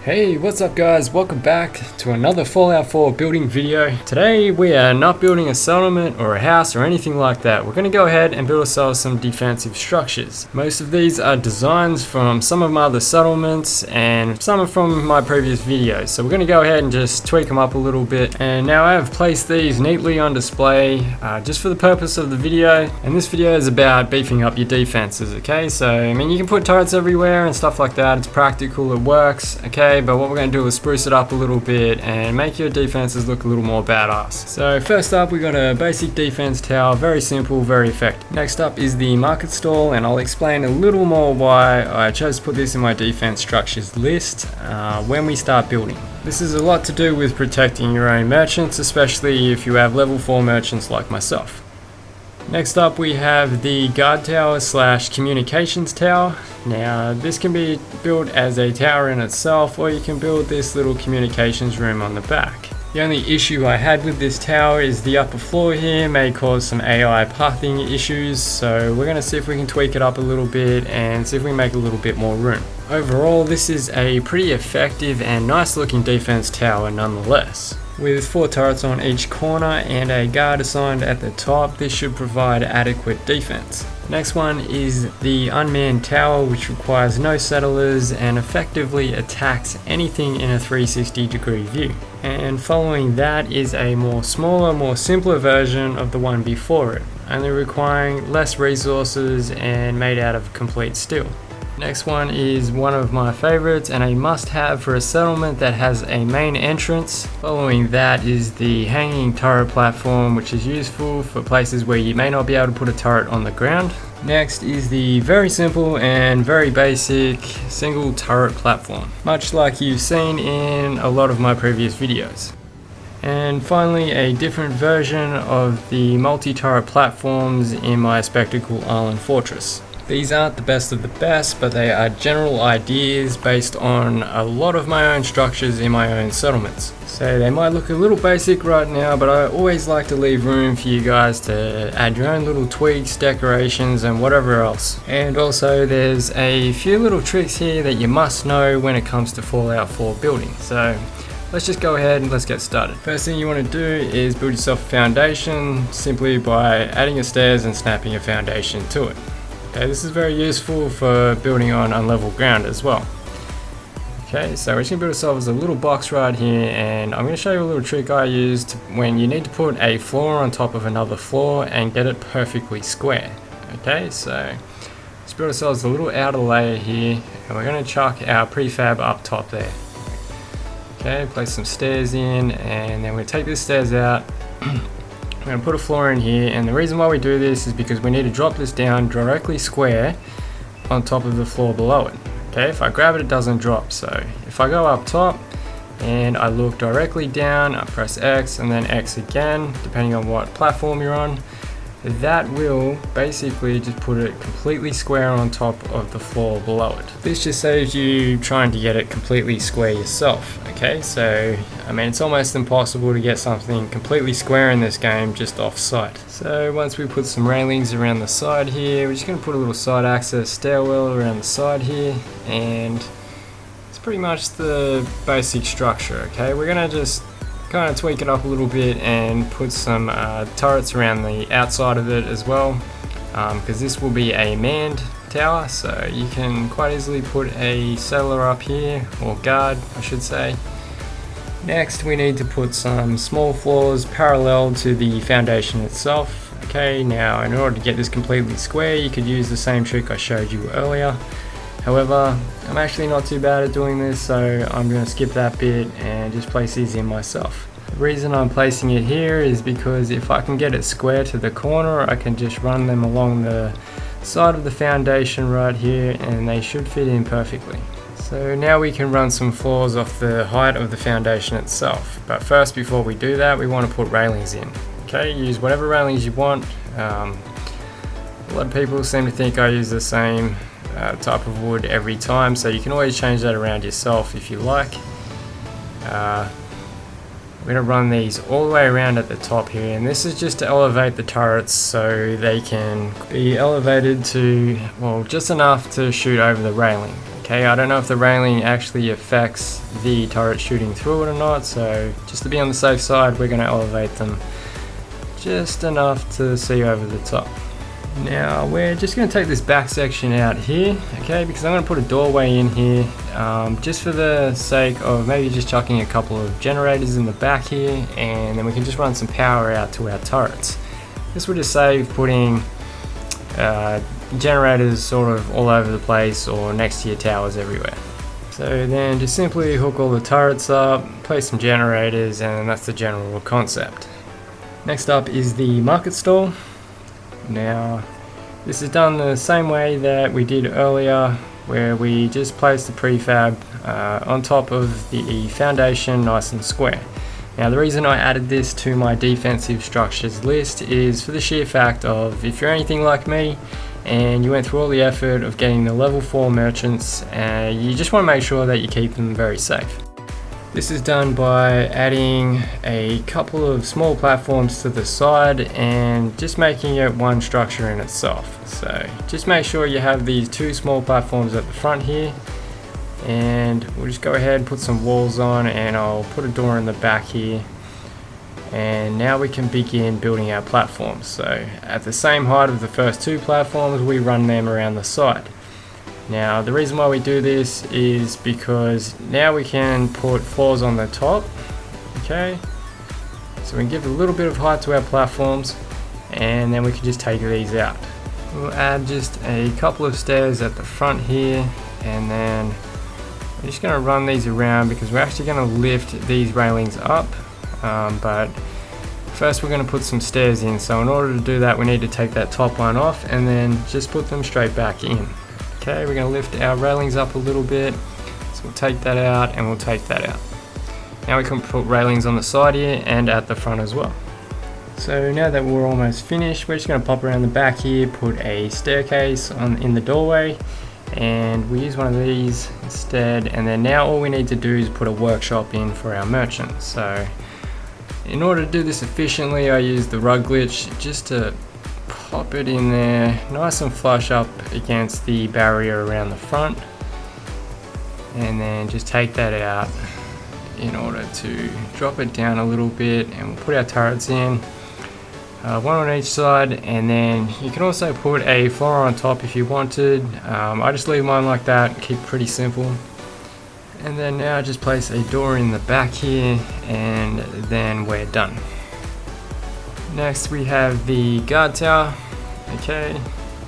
Hey, what's up guys? Welcome back to another Fallout 4 building video. Today we are not building a settlement or a house or anything like that. We're going to go ahead and build ourselves some defensive structures. Most of these are designs from some of my other settlements and some are from my previous videos. So we're going to go ahead and just tweak them up a little bit. And now I have placed these neatly on display just for the purpose of the video. And this video is about beefing up your defenses, okay? So, I mean, you can put turrets everywhere and stuff like that. It's practical, it works, okay? But what we're going to do is spruce it up a little bit and make your defenses look a little more badass. So first up we got a basic defense tower, very simple, very effective. Next up is the market stall, and I'll explain a little more why I chose to put this in my defense structures list when we start building. This is a lot to do with protecting your own merchants, especially if you have level 4 merchants like myself. Next up we have the guard tower slash communications tower. Now this can be built as a tower in itself, or you can build this little communications room on the back. The only issue I had with this tower is the upper floor here may cause some AI pathing issues, so we're going to see if we can tweak it up a little bit and see if we can make a little bit more room. Overall, this is a pretty effective and nice looking defense tower nonetheless. With 4 turrets on each corner and a guard assigned at the top, this should provide adequate defense. Next one is the unmanned tower, which requires no settlers and effectively attacks anything in a 360-degree view. And following that is a more simpler version of the one before it, only requiring less resources and made out of complete steel. Next one is one of my favorites and a must-have for a settlement that has a main entrance. Following that is the hanging turret platform, which is useful for places where you may not be able to put a turret on the ground. Next is the very simple and very basic single turret platform, much like you've seen in a lot of my previous videos. And finally, a different version of the multi-turret platforms in my Spectacle Island Fortress. These aren't the best of the best, but they are general ideas based on a lot of my own structures in my own settlements. So they might look a little basic right now, but I always like to leave room for you guys to add your own little tweaks, decorations, and whatever else. And also there's a few little tricks here that you must know when it comes to Fallout 4 building. So let's just go ahead and let's get started. First thing you want to do is build yourself a foundation simply by adding your stairs and snapping a foundation to it. Okay, this is very useful for building on unlevel ground as well. Okay, so we're just going to build ourselves a little box right here, and I'm going to show you a little trick I used when you need to put a floor on top of another floor and get it perfectly square. Okay, so let's build ourselves a little outer layer here, and we're going to chuck our prefab up top there. Okay, place some stairs in, and then we're going to take the stairs out. We're going to put a floor in here, and the reason why we do this is because we need to drop this down directly square on top of the floor below it. Okay, if I grab it, it doesn't drop. So if I go up top and I look directly down, I press X and then X again, depending on what platform you're on, that will basically just put it completely square on top of the floor below it. This just saves you trying to get it completely square yourself. Okay, so I mean, it's almost impossible to get something completely square in this game just off site. So once we put some railings around the side here, we're just going to put a little side access stairwell around the side here, and it's pretty much the basic structure. Okay, we're going to just kind of tweak it up a little bit and put some turrets around the outside of it as well, because this will be a manned tower, so you can quite easily put a settler up here, or guard I should say. Next we need to put some small floors parallel to the foundation itself. Okay, now in order to get this completely square, you could use the same trick I showed you earlier. However, I'm actually not too bad at doing this, so I'm going to skip that bit and just place these in myself. The reason I'm placing it here is because if I can get it square to the corner, I can just run them along the side of the foundation right here, and they should fit in perfectly. So now we can run some floors off the height of the foundation itself. But first, before we do that, we want to put railings in. Okay, use whatever railings you want. A lot of people seem to think I use the same type of wood every time, so you can always change that around yourself if you like. We're going to run these all the way around at the top here, and this is just to elevate the turrets so they can be elevated to, well, just enough to shoot over the railing. Okay, I don't know if the railing actually affects the turret shooting through it or not, so just to be on the safe side, we're going to elevate them just enough to see over the top. Now we're just going to take this back section out here, okay, because I'm going to put a doorway in here, just for the sake of maybe just chucking a couple of generators in the back here, and then we can just run some power out to our turrets. This would just save putting generators sort of all over the place or next to your towers everywhere. So then just simply hook all the turrets up, place some generators, and that's the general concept. Next up is the market stall. Now this is done the same way that we did earlier, where we just place the prefab on top of the foundation nice and square. Now the reason I added this to my defensive structures list is for the sheer fact of, if you're anything like me and you went through all the effort of getting the level 4 merchants, you just want to make sure that you keep them very safe. This is done by adding a couple of small platforms to the side and just making it one structure in itself. So just make sure you have these 2 small platforms at the front here, and we'll just go ahead and put some walls on, and I'll put a door in the back here, and now we can begin building our platforms. So at the same height of the first 2 platforms, we run them around the side. Now the reason why we do this is because now we can put floors on the top, okay, so we can give a little bit of height to our platforms, and then we can just take these out. We'll add just a couple of stairs at the front here, and then we're just going to run these around because we're actually going to lift these railings up, but first we're going to put some stairs in. So in order to do that, we need to take that top one off and then just put them straight back in. Okay, we're going to lift our railings up a little bit, so we'll take that out and we'll take that out. Now we can put railings on the side here and at the front as well. So now that we're almost finished, we're just going to pop around the back here, put a staircase in the doorway, and we use one of these instead. And then now all we need to do is put a workshop in for our merchants. So in order to do this efficiently, I use the rug glitch just to pop it in there nice and flush up against the barrier around the front, and then just take that out in order to drop it down a little bit, and we'll put our turrets in, one on each side, and then you can also put a floor on top if you wanted. I just leave mine like that, keep it pretty simple. And then now just place a door in the back here, and then we're done. Next we have the guard tower. Okay,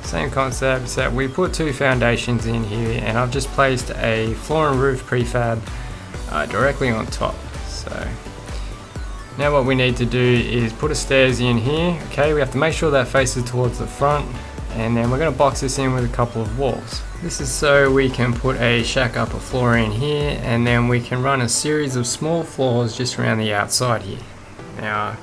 same concept, except we put 2 foundations in here, and I've just placed a floor and roof prefab directly on top. So now what we need to do is put a stairs in here. Okay, we have to make sure that faces towards the front, and then we're going to box this in with a couple of walls. This is so we can put a shack upper floor in here, and then we can run a series of small floors just around the outside here. Now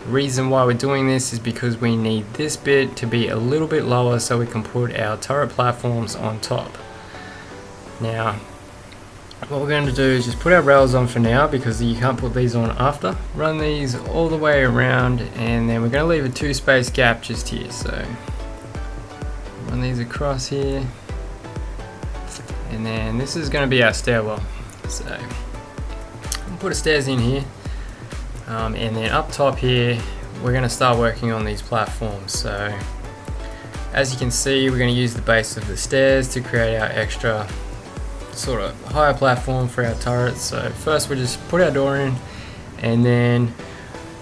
the reason why we're doing this is because we need this bit to be a little bit lower so we can put our turret platforms on top. Now what we're going to do is just put our rails on for now, because you can't put these on after. Run these all the way around, and then we're going to leave a 2 space gap just here. So run these across here, and then this is going to be our stairwell. So we'll put a stairs in here, and then up top here we're going to start working on these platforms. So as you can see, we're going to use the base of the stairs to create our extra sort of higher platform for our turrets. So first we'll just put our door in, and then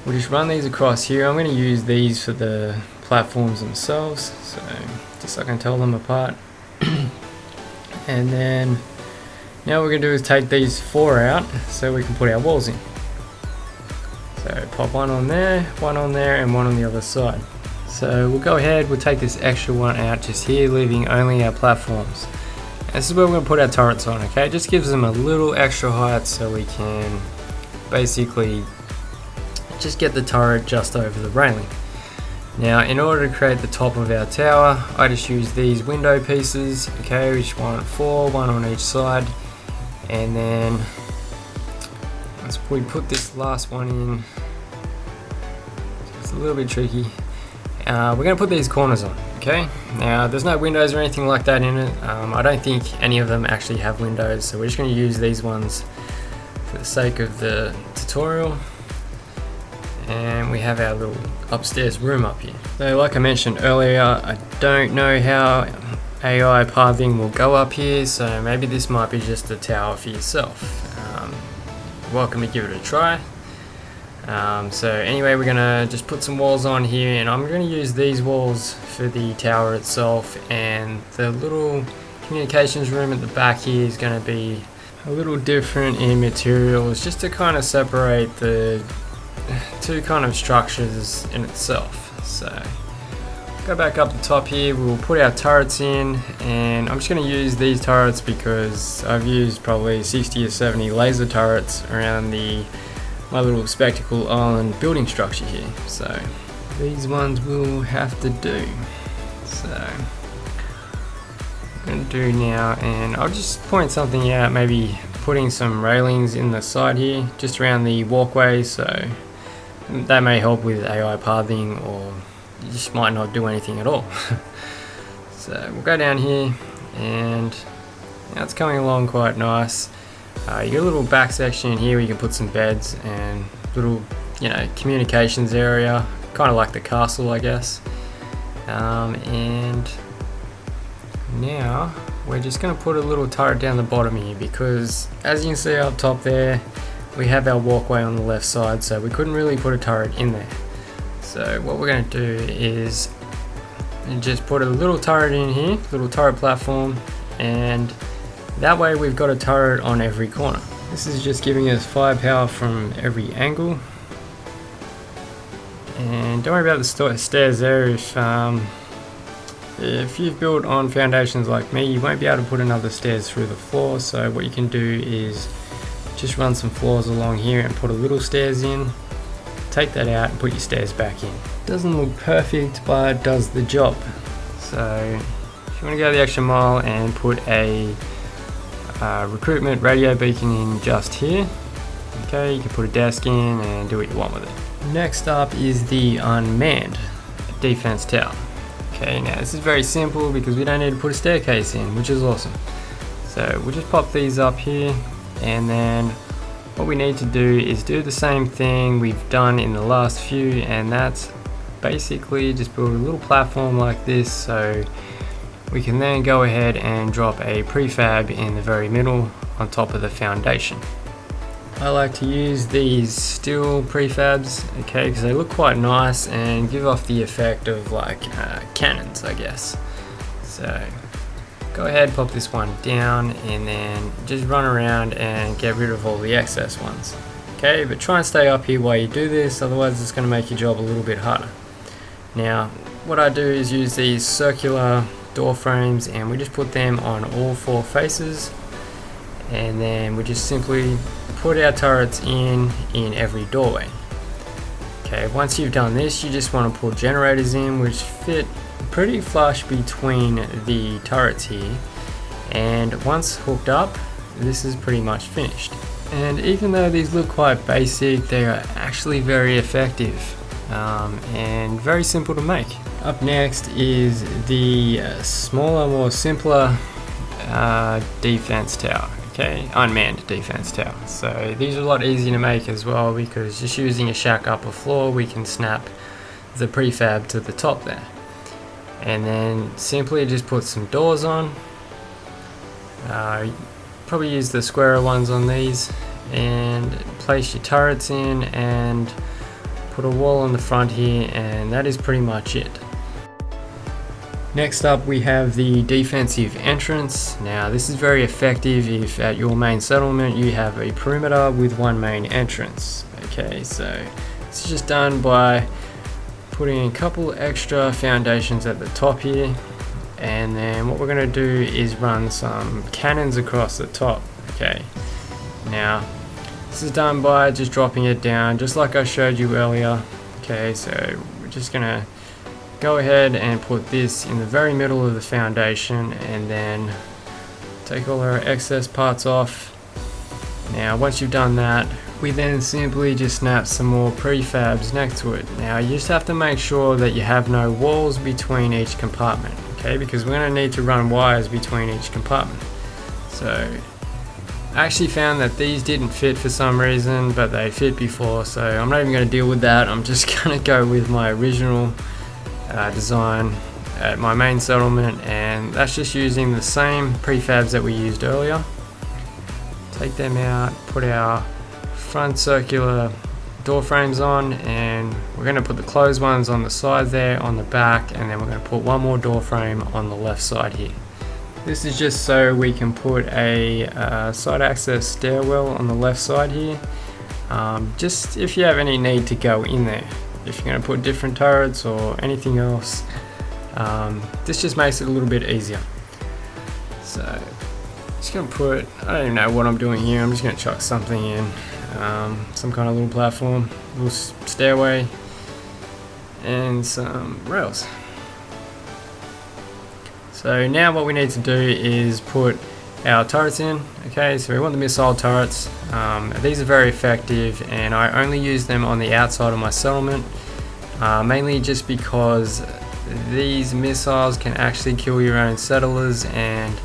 we'll just run these across here. I'm going to use these for the platforms themselves, so just so I can tell them apart. And then now what we're going to do is take these 4 out so we can put our walls in. So pop one on there, and one on the other side. So we'll go ahead, we'll take this extra one out just here, leaving only our platforms. This is where we're going to put our turrets on, okay? It just gives them a little extra height so we can basically just get the turret just over the railing. Now in order to create the top of our tower, I just use these window pieces, okay? We just want 4, one on each side, and then once we put this last one in, it's a little bit tricky. We're going to put these corners on, Okay, now there's no windows or anything like that in it. I don't think any of them actually have windows, so we're just going to use these ones for the sake of the tutorial. And we have our little upstairs room up here. So like I mentioned earlier, I don't know how AI pathing will go up here, so maybe this might be just a tower for yourself. Welcome to give it a try. So anyway, we're gonna just put some walls on here, and I'm gonna use these walls for the tower itself, and the little communications room at the back here is gonna be a little different in materials, just to kind of separate the two kind of structures in itself. So go back up the top here, we'll put our turrets in, and I'm just going to use these turrets because I've used probably 60 or 70 laser turrets around my little spectacle island building structure here. So these ones will have to do. So I'm going to do now, and I'll just point something out, maybe putting some railings in the side here, just around the walkway, so that may help with AI pathing, or you just might not do anything at all. So we'll go down here, and now it's coming along quite nice. You got a little back section here where you can put some beds and little, communications area, kind of like the castle, I guess. And now we're just going to put a little turret down the bottom here, because as you can see up top there, we have our walkway on the left side, so we couldn't really put a turret in there. So what we're going to do is just put a little turret in here, little turret platform, and that way we've got a turret on every corner. This is just giving us firepower from every angle. And don't worry about the stairs there. If you've built on foundations like me, you won't be able to put another stairs through the floor, so what you can do is just run some floors along here and put a little stairs in, take that out and put your stairs back in. Doesn't look perfect, but it does the job. So if you want to go the extra mile and put a recruitment radio beacon in just here, okay, you can put a desk in and do what you want with it. Next up is the Unmanned defense tower. Okay, now this is very simple because we don't need to put a staircase in, which is awesome. So we'll just pop these up here, and then what we need to do is do the same thing we've done in the last few, and that's basically just build a little platform like this, so we can then go ahead and drop a prefab in the very middle on top of the foundation. I like to use these steel prefabs, okay, because they look quite nice and give off the effect of like cannons, I guess. So go ahead, pop this one down, and then just run around and get rid of all the excess ones. Okay, but try and stay up here while you do this, otherwise it's going to make your job a little bit harder. Now, what I do is use these circular door frames, and we just put them on all four faces, and then we just simply put our turrets in every doorway. Okay, once you've done this, you just want to put generators in which fit pretty flush between the turrets here, and once hooked up, this is pretty much finished. And even though these look quite basic, they are actually very effective and very simple to make. Up next is the smaller, more simpler defense tower. Okay, unmanned defense tower. So these are a lot easier to make as well, because just using a shack upper floor, we can snap the prefab to the top there, and then simply just put some doors on. Probably use the squarer ones on these, and place your turrets in and put a wall on the front here, and that is pretty much it. Next up we have the defensive entrance. Now this is very effective if at your main settlement you have a perimeter with one main entrance. Okay, so this is just done by putting a couple extra foundations at the top here, and then what we're going to do is run some cannons across the top. Okay, now this is done by just dropping it down just like I showed you earlier. Okay, so we're just going to go ahead and put this in the very middle of the foundation, and then take all our excess parts off. Now once you've done that, we then simply just snap some more prefabs next to it. Now you just have to make sure that you have no walls between each compartment, okay, because we're going to need to run wires between each compartment. So I actually found that these didn't fit for some reason, but they fit before, so I'm not even going to deal with that. I'm just going to go with my original design at my main settlement, and that's just using the same prefabs that we used earlier. Take them out, put our front circular door frames on, and we're going to put the closed ones on the side there on the back, and then we're going to put one more door frame on the left side here. This is just so we can put a side access stairwell on the left side here, just if you have any need to go in there. If you're going to put different turrets or anything else, this just makes it a little bit easier. So just going to put, I don't even know what I'm doing here, I'm just going to chuck something in, some kind of little platform, little stairway, and some rails. So now what we need to do is put our turrets in. Okay, so we want the missile turrets. These are very effective, and I only use them on the outside of my settlement, mainly just because these missiles can actually kill your own settlers, and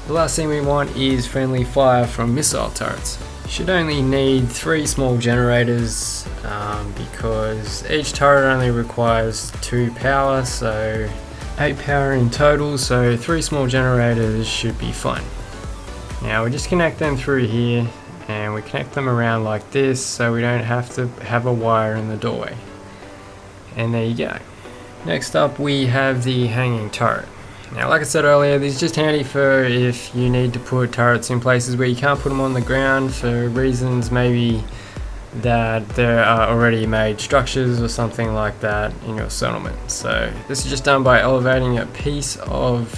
the last thing we want is friendly fire from missile turrets. You should only need 3 small generators, because each turret only requires 2 power, so 8 power in total, so 3 small generators should be fine. Now we just connect them through here, and we connect them around like this so we don't have to have a wire in the doorway. And there you go. Next up we have the hanging turret. Now like I said earlier, these are just handy for if you need to put turrets in places where you can't put them on the ground for reasons maybe that there are already made structures or something like that in your settlement. So this is just done by elevating a piece of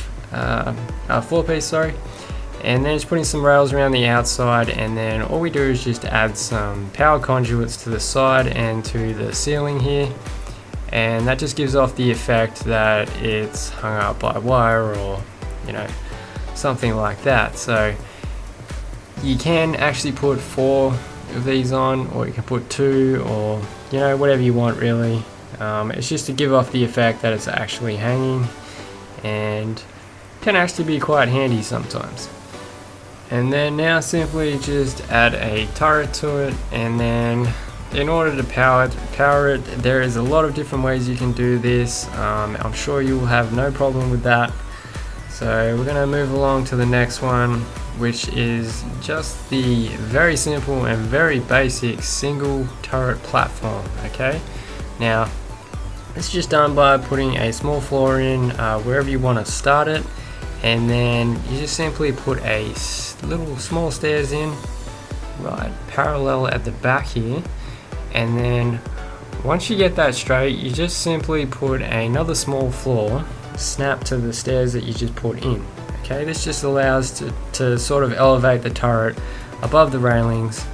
floor piece, and then just putting some rails around the outside, and then all we do is just add some power conduits to the side and to the ceiling here, and that just gives off the effect that it's hung up by wire or something like that. So you can actually put 4 of these on, or you can put 2, or whatever you want really. It's just to give off the effect that it's actually hanging, and can actually be quite handy sometimes. And then now simply just add a turret to it, and then in order to power it, there is a lot of different ways you can do this. I'm sure you will have no problem with that. So we're going to move along to the next one, which is just the very simple and very basic single turret platform. Okay, now this is just done by putting a small floor in wherever you want to start it, and then you just simply put a little small stairs in right parallel at the back here, and then once you get that straight, you just simply put another small floor snap to the stairs that you just put in. Okay, this just allows to sort of elevate the turret above the railings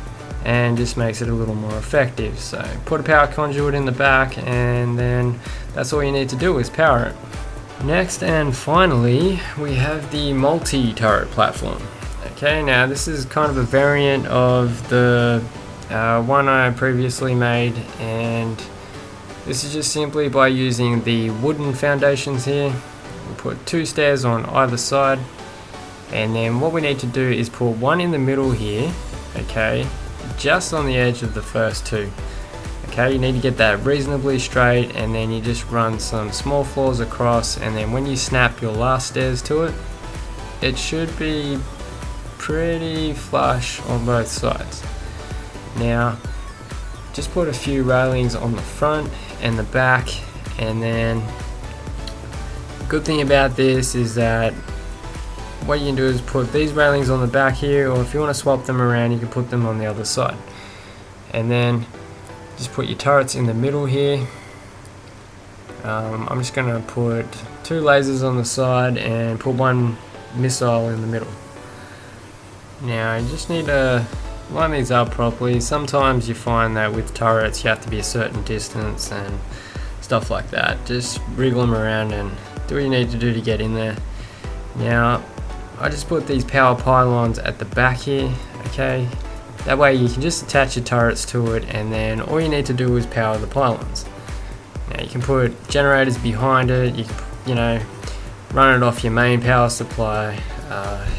and just makes it a little more effective. So put a power conduit in the back, and then that's all you need to do is power it. Next and finally, we have the multi-turret platform. Okay, now this is kind of a variant of the one I previously made, and this is just simply by using the wooden foundations here. We put 2 stairs on either side, and then what we need to do is put one in the middle here, okay, just on the edge of the first 2. Okay, you need to get that reasonably straight, and then you just run some small floors across, and then when you snap your last stairs to it, it should be pretty flush on both sides. Now just put a few railings on the front and the back, and then the good thing about this is that what you can do is put these railings on the back here, or if you want to swap them around you can put them on the other side, and then just put your turrets in the middle here. I'm just going to put 2 lasers on the side and put 1 missile in the middle. Now you just need to line these up properly. Sometimes you find that with turrets you have to be a certain distance and stuff like that. Just wriggle them around and do what you need to do to get in there. Now I just put these power pylons at the back here, okay, That way you can just attach your turrets to it, and then all you need to do is power the pylons. Now you can put generators behind it, you can, run it off your main power supply,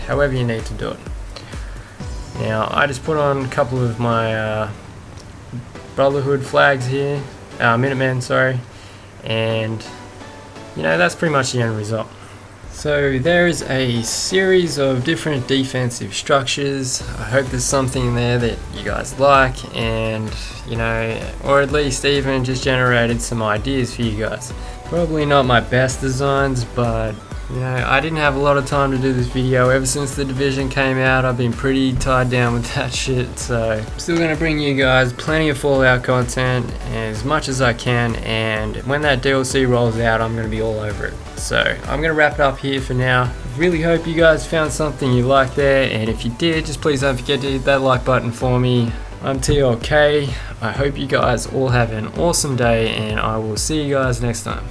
however you need to do it. Now I just put on a couple of my Brotherhood flags here, Minutemen, sorry, and that's pretty much the end result. So there is a series of different defensive structures. I hope there's something in there that you guys like, and or at least even just generated some ideas for you guys. Probably not my best designs, but I didn't have a lot of time to do this video. Ever since the Division came out, I've been pretty tied down with that shit, so I'm still going to bring you guys plenty of Fallout content as much as I can, and when that DLC rolls out, I'm going to be all over it. So I'm going to wrap it up here for now. Really hope you guys found something you liked there, and if you did, just please don't forget to hit that like button for me. I'm TLK. I hope you guys all have an awesome day, and I will see you guys next time.